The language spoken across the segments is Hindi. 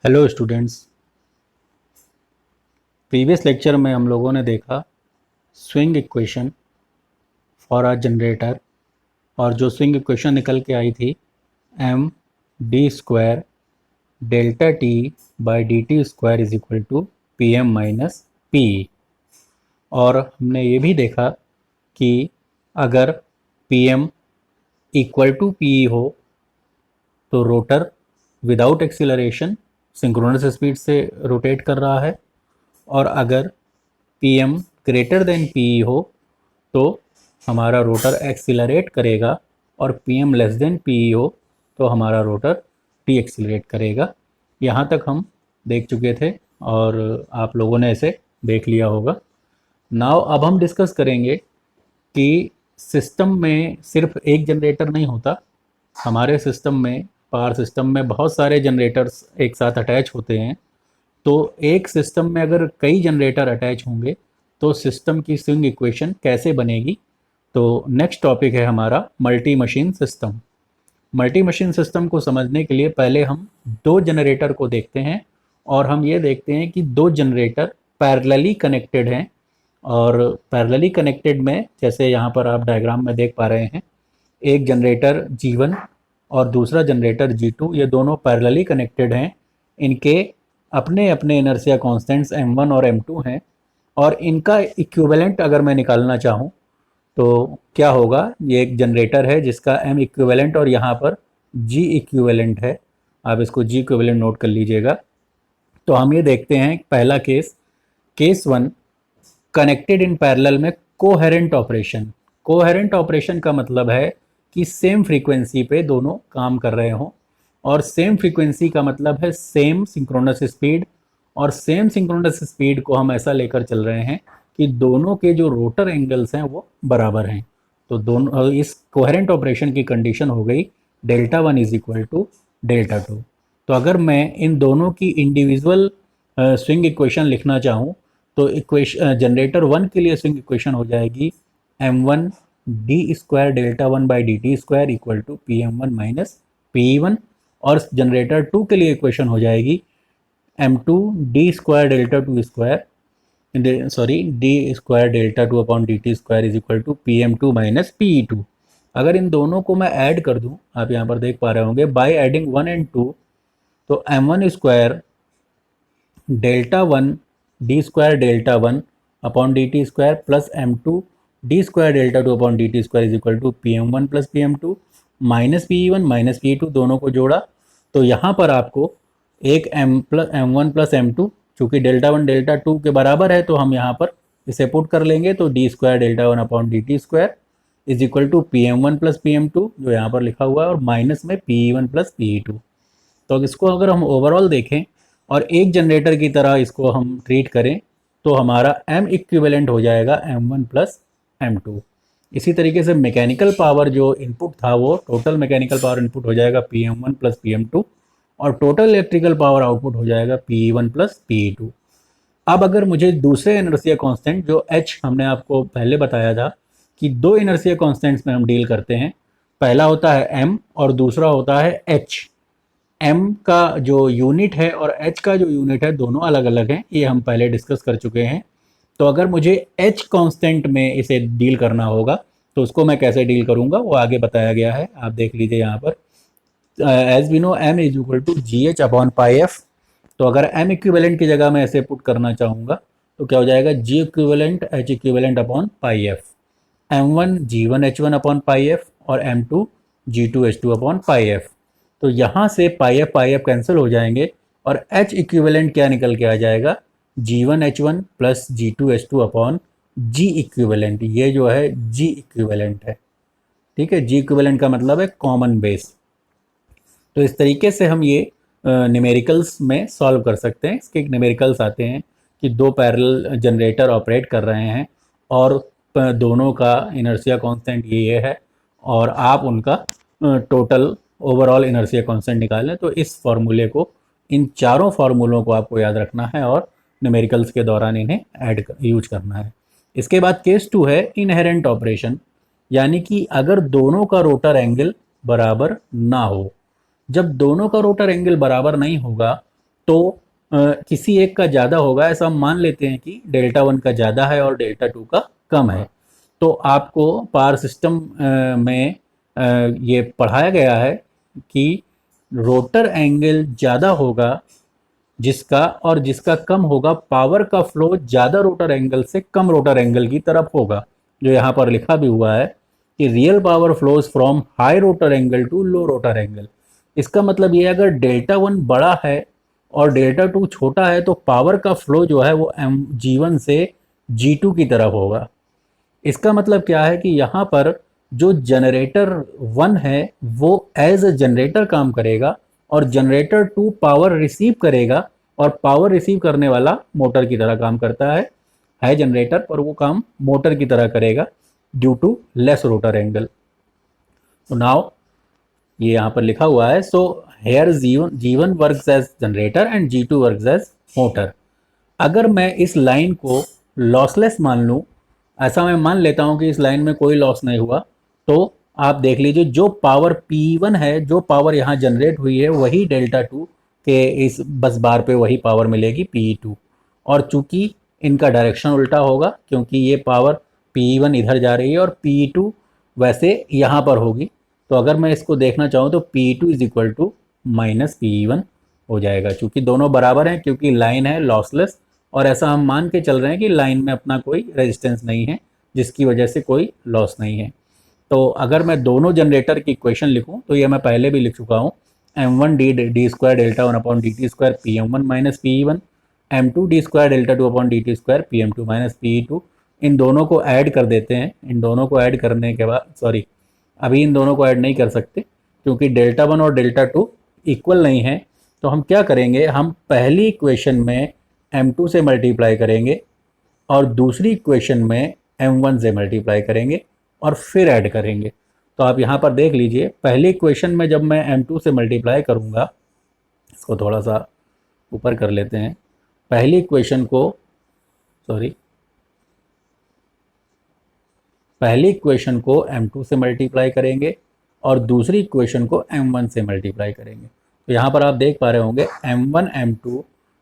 Hello students. प्रीवियस लेक्चर में हम लोगों ने देखा swing equation for a generator, और जो स्विंग इक्वेशन निकल के आई थी M D square delta T by D T square is equal to P M minus P. और हमने ये भी देखा कि अगर P M equal to P हो तो rotor without acceleration synchronous speed से रोटेट कर रहा है, और अगर P M greater than P हो तो हमारा रोटर एक्सीलरेट करेगा, और P M less than P हो तो हमारा रोटर डी एक्सीलरेट करेगा। यहाँ तक हम देख चुके थे और आप लोगों ने इसे देख लिया होगा। नाउ अब हम डिस्कस करेंगे कि सिस्टम में सिर्फ एक जनरेटर नहीं होता। हमारे सिस्टम में, पावर सिस्टम में बहुत सारे जनरेटर्स एक साथ अटैच होते हैं। तो एक सिस्टम में अगर कई जनरेटर अटैच होंगे तो सिस्टम की स्विंग इक्वेशन कैसे बनेगी। तो नेक्स्ट टॉपिक है हमारा multi machine system. Multi machine system को समझने के लिए पहले हम दो जनरेटर को देखते हैं, और हम ये देखते हैं कि दो जनरेटर पैरेलली कनेक्टेड हैं। और पैरेलली कनेक्टेड में, जैसे यहाँ पर आप डायग्राम में देख पा रहे हैं, एक जनरेटर G1 और दूसरा जनरेटर G2, ये दोनों पैरेलली कनेक्टेड हैं। इनके अपने अपने इनर्शिया कांस्टेंट्स m1 और m2 हैं, और इनका इक्विवेलेंट अगर मैं निकालना चाहूँ तो क्या होगा। ये एक जनरेटर है जिसका m इक्विवेलेंट और यहाँ पर g इक्विवेलेंट है। आप इसको g इक्विवेलेंट नोट कर लीजिएगा। तो हम ये देखते हैं पहला केस 1, कनेक्टेड इन पैरेलल में कोहेरेंट ऑपरेशन। कोहेरेंट ऑपरेशन का मतलब है कि सेम फ्रीक्वेंसी पे दोनों काम कर रहे हों, और सेम फ्रीक्वेंसी का मतलब है सेम सिंक्रोनस स्पीड। और सेम सिंक्रोनस स्पीड को हम ऐसा लेकर चल रहे हैं कि दोनों के जो रोटर एंगल्स हैं वो बराबर हैं। तो दोनों, इस कोहेरेंट ऑपरेशन की कंडीशन हो गई delta one is equal to delta two. तो अगर मैं इन दोनों की इंडिविजुअल स्विंग इक्वेशन लिखना चाहूँ तो इक्वेशन जनरेटर वन के लिए स्विंग इक्वेशन हो जाएगी M one D square delta one by D T square equal to P M one minus P one. और जनरेटर टू के लिए इक्वेशन हो जाएगी M two D square delta two square, sorry D square delta two upon D T square is equal to P M two minus P E two. अगर इन दोनों को मैं ऐड कर दूं, आप यहाँ पर देख पा रहे होंगे, by adding one and two, तो M one square delta one D square delta one upon D T square plus M two D square delta two upon D T square is equal to P M one plus P M two minus P E one minus P E two, दोनों को जोड़ा तो यहाँ पर आपको एक M one plus M two, चूँकि डेल्टा वन डेल्टा टू के बराबर है तो हम यहाँ पर इसे पुट कर लेंगे। तो D square delta one upon D T square is equal to P M one plus P M two, जो यहाँ पर लिखा हुआ है, और माइनस में P E one plus P E two. तो इसको अगर हम ओवरऑल देखें और एक जनरेटर की तरह इसको हम ट्रीट करें तो हमारा एम इक्विवेलेंट हो जाएगा M one plus M two. इसी तरीके से मैकेनिकल पावर जो इनपुट था वो टोटल मैकेनिकल पावर इनपुट हो जाएगा P M one plus P M two, और टोटल इलेक्ट्रिकल पावर आउटपुट हो जाएगा P E one plus P E two. अब अगर मुझे दूसरे इनर्शिया कांस्टेंट जो एच हमने आपको पहले बताया था कि दो इनर्शिया कांस्टेंट्स में हम डील करते हैं, पहला होता है एम और दूसरा होता है एच। एम का जो यूनिट है और एच का जो यूनिट है दोनों अलग अलग हैं, ये हम पहले डिस्कस कर चुके हैं। तो अगर मुझे एच कांस्टेंट में इसे डील करना होगा तो उसको मैं कैसे डील करूंगा वो आगे बताया गया है, आप देख लीजिए यहाँ पर। As we know M is equal to G H upon pi F. तो अगर एम इक्विवेलेंट की जगह मैं ऐसे पुट करना चाहूँगा तो क्या हो जाएगा, G equivalent H equivalent upon pi F. M one G one H one upon pi F और M two G two H two upon pi F. तो यहाँ से पाई एफ कैंसिल हो जाएंगे और एच इक्विवेलेंट क्या निकल के आ जाएगा, G one H one plus G two H two upon G equivalent. ये जो है जी इक्विवेलेंट है, ठीक है। जी इक्विवेलेंट का मतलब है कॉमन बेस। तो इस तरीके से हम ये न्यूमेरिकल्स में सॉल्व कर सकते हैं। इसके न्यूमेरिकल्स आते हैं कि दो पैरेलल जनरेटर ऑपरेट कर रहे हैं और दोनों का इनर्शिया कांस्टेंट ये है, और आप उनका टोटल ओवरऑल इनर्शिया कांस्टेंट निकालें। तो इस फॉर्मूले को, इन चारों फार्मूलों को आपको याद रखना है और न्यूमेरिकल्स के दौरान इन्हें यूज करना है। इसके बाद केस 2 है इनहेरेंट ऑपरेशन, यानी कि अगर दोनों का रोटर एंगल बराबर ना हो। जब दोनों का रोटर एंगल बराबर नहीं होगा तो किसी एक का ज़्यादा होगा, ऐसा हम मान लेते हैं कि डेल्टा वन का ज़्यादा है और डेल्टा टू का कम है। तो आपको पावर सिस्टम में ये पढ़ाया गया है कि रोटर एंगल ज़्यादा होगा जिसका, और जिसका कम होगा, पावर का फ्लो ज़्यादा रोटर एंगल से कम रोटर एंगल की तरफ होगा। जो यहाँ पर लिखा भी हुआ है कि real power flows from high rotor angle to low rotor angle. इसका मतलब ये अगर डेल्टा वन बड़ा है और डेल्टा टू छोटा है तो पावर का फ्लो जो है वो एम जी वन से जी टू की तरफ होगा। इसका मतलब क्या है कि यहाँ पर जो जनरेटर वन है वो एज अ जनरेटर काम करेगा और जनरेटर टू पावर रिसीव करेगा, और पावर रिसीव करने वाला मोटर की तरह काम करता है जनरेटर, पर वो काम मोटर की तरह करेगा due to less rotor angle. तो नाउ ये यहाँ पर लिखा हुआ है, so here G one works as generator and G two works as motor. अगर मैं इस लाइन को लॉसलेस मान लूँ, ऐसा मैं मान लेता हूँ कि इस लाइन में कोई लॉस नहीं हुआ, तो आप देख लीजिए जो पावर P1 है, जो पावर यहाँ जनरेट हुई है, वही डेल्टा टू के इस बस बार पे वही पावर मिलेगी P2। और चूंकि इनका डायरेक्शन उल्टा होगा क्योंकि ये पावर P1 इधर जा रही है और P2 वैसे यहाँ पर होगी, तो अगर मैं इसको देखना चाहूँ तो P2 is equal to minus P1 हो जाएगा। चूंकि दोनों बराबर हैं, क्योंकि लाइन है लॉसलेस, और ऐसा हम मान के चल रहे हैं कि लाइन में अपना कोई रेजिस्टेंस नहीं है जिसकी वजह से कोई लॉस नहीं है। तो अगर मैं दोनों जनरेटर की इक्वेशन लिखूं तो ये मैं पहले भी लिख चुका हूँ, M one D square delta one upon D T square P M one minus P E one, M two D square delta two upon D T square P M two minus P E two. इन दोनों को ऐड कर देते हैं। इन दोनों को ऐड करने के बाद, सॉरी अभी इन दोनों को ऐड नहीं कर सकते क्योंकि डेल्टा वन और डेल्टा टू इक्वल नहीं है। तो हम क्या करेंगे, हम पहली इक्वेशन में m2 से मल्टीप्लाई करेंगे और दूसरी इक्वेशन में m1 से मल्टीप्लाई करेंगे और फिर ऐड करेंगे। तो आप यहाँ पर देख लीजिए, पहली इक्वेशन में जब मैं m2 से मल्टीप्लाई करूँगा, इसको थोड़ा सा ऊपर कर लेते हैं, पहली इक्वेशन को पहली इक्वेशन को m2 से मल्टीप्लाई करेंगे और दूसरी इक्वेशन को m1 से मल्टीप्लाई करेंगे। तो यहाँ पर आप देख पा रहे होंगे m1 m2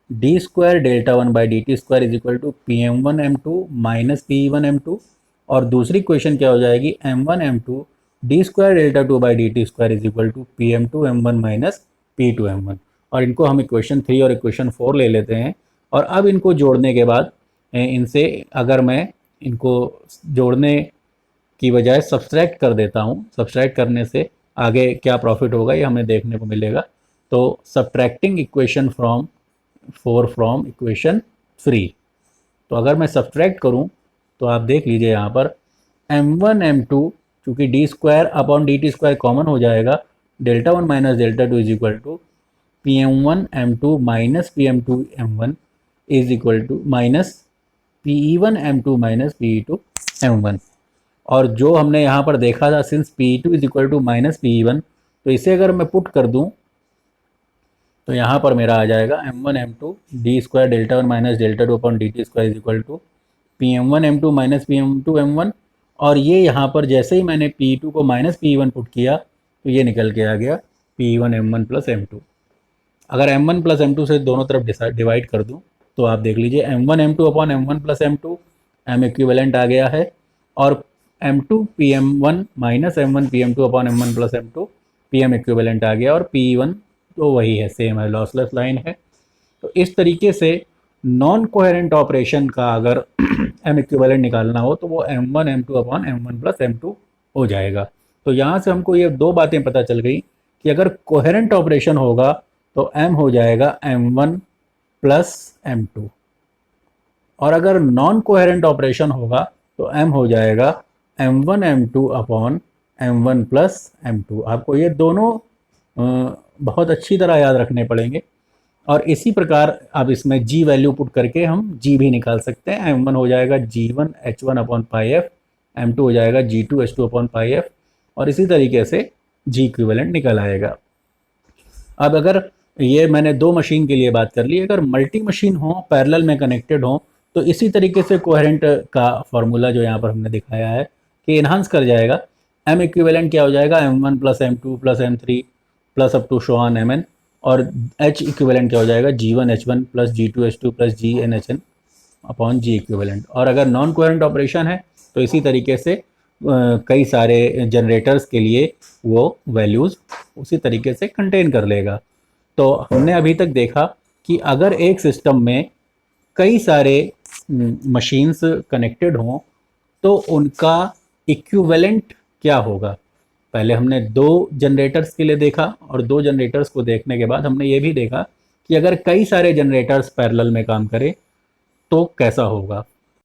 D square delta one by D T square is equal to P M one M two minus P one M two, और दूसरी इक्वेशन क्या हो जाएगी, M one M two D square delta two by D T square is equal to P M two M one minus P two M one. और इनको हम इक्वेशन 3 और इक्वेशन 4 ले लेते हैं। और अब इनको जोड़ने के बाद इनसे अगर मैं इनको जोड़ने की बजाय सब्सट्रैक्ट कर देता हूँ, सब्सट्रैक्ट करने से आगे क्या प्रॉफिट होगा ये हमें देखने को मिलेगा। तो subtracting equation from 4 from equation 3, तो अगर मैं सब्ट्रैक्ट करूं तो आप देख लीजिए यहाँ पर m1 m2 चूँकि D square upon D T square common हो जाएगा, delta one minus delta two is equal to P M one M two minus P M two M one is equal to minus P E one M two minus P E two M one. और जो हमने यहाँ पर देखा था, since P E two is equal to minus P E one, तो इसे अगर मैं पुट कर दूँ तो यहाँ पर मेरा आ जाएगा M one M two D square delta one minus delta two upon D T square is equal to P M one M two minus P M two M one. और ये यहाँ पर जैसे ही मैंने पी टू को माइनस पी वन पुट किया तो ये निकल के आ गया P one M one plus M two. अगर M one plus M two से दोनों तरफ डिवाइड कर दूँ तो आप देख लीजिए M one M two upon M one plus M two, M equivalent आ गया है, और M two P M one minus M one P M two upon M one plus M two, P M equivalent आ गया, और पी वन तो वही है, सेम है, लॉसलेस लाइन है। तो इस तरीके से नॉन कोहेरेंट ऑपरेशन का अगर एम इक्विवेलेंट निकालना हो तो वो M one M two upon M one plus M two हो जाएगा। तो यहाँ से हमको ये दो बातें पता चल गई कि अगर कोहेरेंट ऑपरेशन होगा तो एम हो जाएगा M one plus M two, और अगर नॉन कोहेरेंट ऑपरेशन होगा तो एम हो जाएगा M one M two upon M one plus M two. आपको ये दोनों बहुत अच्छी तरह याद रखने पड़ेंगे। और इसी प्रकार अब इसमें जी वैल्यू पुट करके हम जी भी निकाल सकते हैं। एम वन हो जाएगा G one H one upon pi F, M two हो जाएगा G two H two upon pi F, और इसी तरीके से जी इक्विवेलेंट निकल आएगा। अब अगर ये मैंने दो मशीन के लिए बात कर ली, अगर मल्टी मशीन हो, पैरेलल में कनेक्टेड हो, तो इसी तरीके से कोहेरेंट का फॉर्मूला जो यहाँ पर हमने दिखाया है कि इन्हांस कर जाएगा। एम इक्विवेलेंट क्या हो जाएगा, M one plus M two plus M three plus up to show on M N, और H इक्विवेलेंट क्या हो जाएगा, G1H1 plus G2H2 plus GNHN upon G equivalent. और अगर नॉन कोहेरेंट ऑपरेशन है तो इसी तरीके से कई सारे जनरेटर्स के लिए वो वैल्यूज़ उसी तरीके से कंटेन कर लेगा। तो हमने अभी तक देखा कि अगर एक सिस्टम में कई सारे मशीन्स कनेक्टेड हों तो उनका इक्विवेलेंट क्या होगा। पहले हमने दो जनरेटर्स के लिए देखा और दो जनरेटर्स को देखने के बाद हमने ये भी देखा कि अगर कई सारे जनरेटर्स पैरेलल में काम करें तो कैसा होगा।